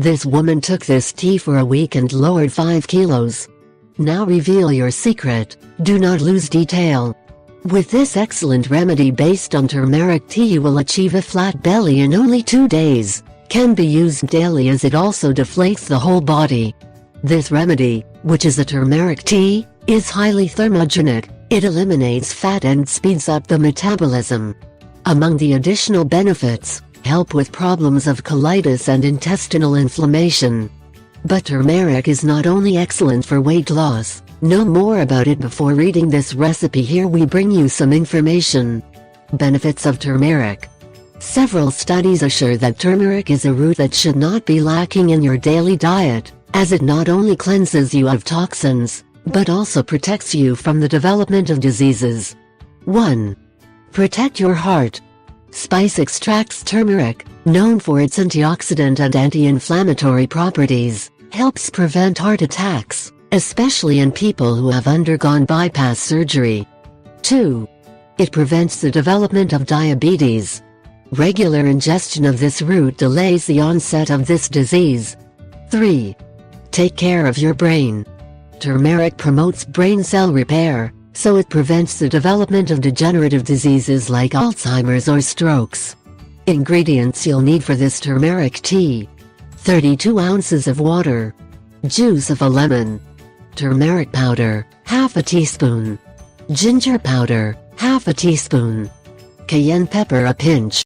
This woman took this tea for a week and lowered 5 kilos. Now reveal your secret. Do not lose detail. With this excellent remedy based on turmeric tea, you will achieve a flat belly in only 2 days. Can be used daily as it also deflates the whole body. This remedy, which is a turmeric tea, is highly thermogenic. It eliminates fat and speeds up the metabolism. Among the additional benefits, help with problems of colitis and intestinal inflammation. But turmeric is not only excellent for weight loss. Know more about it before reading this recipe. Here we bring you some information. Benefits of turmeric. Several studies assure that turmeric is a root that should not be lacking in your daily diet, as it not only cleanses you of toxins, but also protects you from the development of diseases. 1. Protect your heart. Spice extracts turmeric, known for its antioxidant and anti-inflammatory properties, helps prevent heart attacks, especially in people who have undergone bypass surgery. 2. It prevents the development of diabetes. Regular ingestion of this root delays the onset of this disease. 3. Take care of your brain. Turmeric promotes brain cell repair, so it prevents the development of degenerative diseases like Alzheimer's or strokes. Ingredients you'll need for this turmeric tea: 32 ounces of water, juice of a lemon, turmeric powder, half a teaspoon, ginger powder, half a teaspoon, cayenne pepper a pinch.